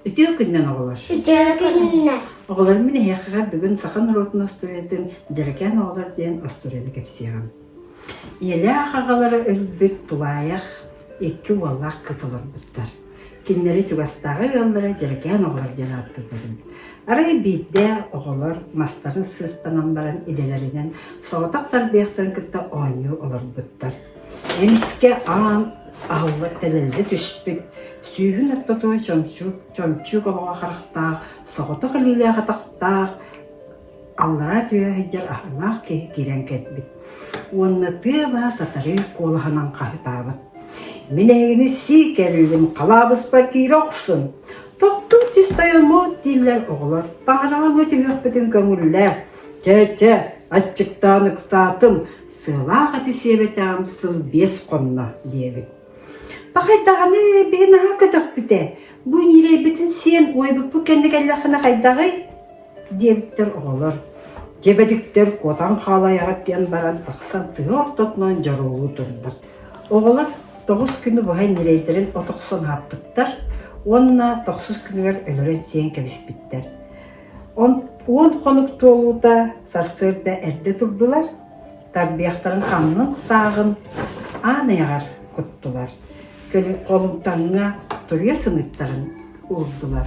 Ütüyor günden oğular. Ütüyor gününe. Oğular mine heyakıga bugün sakın rotun osturiyetin jerken oğular diyen osturiyeni kepsiyan. Yele ağaları ölbüt bulayaq, iki vallaq kıtılır büttar. Kinleri tügastağı yollara jerken oğular diyen attızdırın. Arayı bidde oğular mastarın sıztanan baran idelerinden soğutak tarbiyakların kıtta oynuyor olur büttar. Emiske ağın ağıllık telelde düşbük. Sүйін аттатуы чомчук олуға қарықтақ, соғыты қылиліға тақтақ, аллара түйе хеджер ахынақ керен кетбіт. Онны тыба сатары қолығынан қағытабыт. Мен әгіні си кәрілім қалабыз бар кейрі оқсын. Тоқтың түстайы мұт дейлер оғылар. Тағыраға өте өкпетін көңілілер. Чә, атчықтан ұқсатым, сылақ әті себетағым сыз бес қонна дейбіт. Бақайдағаны бігін аға көтіқ біте. Бұ нерей бітін сен ойбы бұ кәнді кәліқына қайдағы? Дебіттер оғылар. Жебедіктер қотан қалай ағаттен баран тақсан тұғы ортотынан жарулы тұрдыр. Оғылар 9 күні бұғай нерейдерін отықсын хаппыттар. Онына 9 күнігер өлірен сен кәбіс біттер. 10 қонық толуда сарсырда әрді тұрдылар. Тарбияқтарын қамның сағын анаяғар күттілар. Қолымтаңға түрге сыныттарын ұрдылар.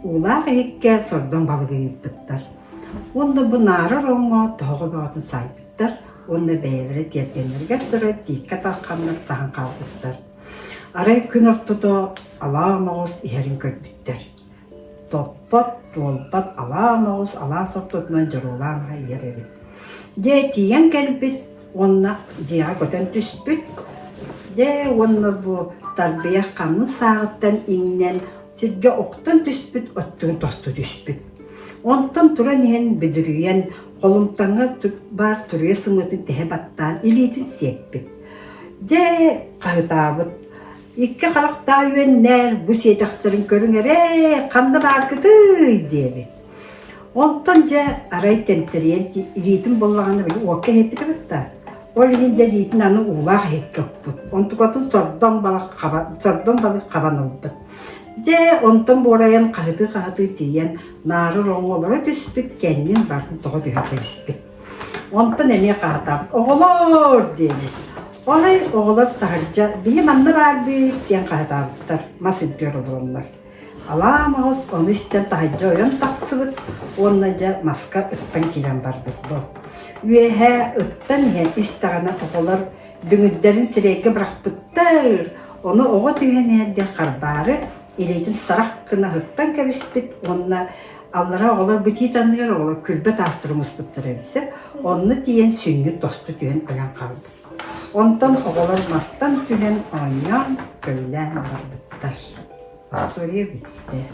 Улақ екке сордан балығы еппіттар. Онда бұ нары роңға тоғы бағатын сайпыттар. Онда бәйелері тергенлерге тұры дейкі таққанлар саған қалғыттар. Арай күн ұртыды ала-мағыз ерін көтбіттер. Топпат, толпат, ала-мағыз, ала-соқтотынан жыруланға еребет. Де тиген кәлбет, онна деға көтен түспіт. Де онна бұ тарбия қанын сағыттан иңнен сізге оқтан түспіт, оттығын тосты түспіт. Онтан тұран ең бүдіріен қолымтаңа бар түрге сыңғытын тәе баттан илейтін сеппіт. Де қағытабыт. Икке қарақта үйеннер бұ сетіқтірін көріңер, қанды бар күті дебет. Онтан же арай тәнтерен илейтін болғаны білі оқа хеппіті бұтта. Ол елінде дейтін аны улақ хеккіп бұд. Онтықатын сордан балық қабан ұлбыд. Де онтан борайын қағыды дейін нары роңғылары түспіт кәннен бардың тұғы дүйәте біспіт. Онтан әне қағытап, оғылар дейді. Олай оғылар тағыржа, бейім анны бар бейт дейін қағытабыттар, масын бер олығынлар. Аламағыз, оны істен тағыржа ойын тақсыбыд, онына жа маска үттен келен бар бұд. Үйәһә үттен ен істағана оғылар дүңіддерін тірегі бірақпыттар. Оны оға түйен әрде қарбары елейтін сарақ қына үттен кәбіспіт. Онына аллара оғылар бүті танығыр оғылар күлбет астырымыз бұттыр әбісі. Оны тиен сүйні досты түйен өлен қалды. Онтан оғылар мастан түйен ойнан көллән бар бұттар. История бітті.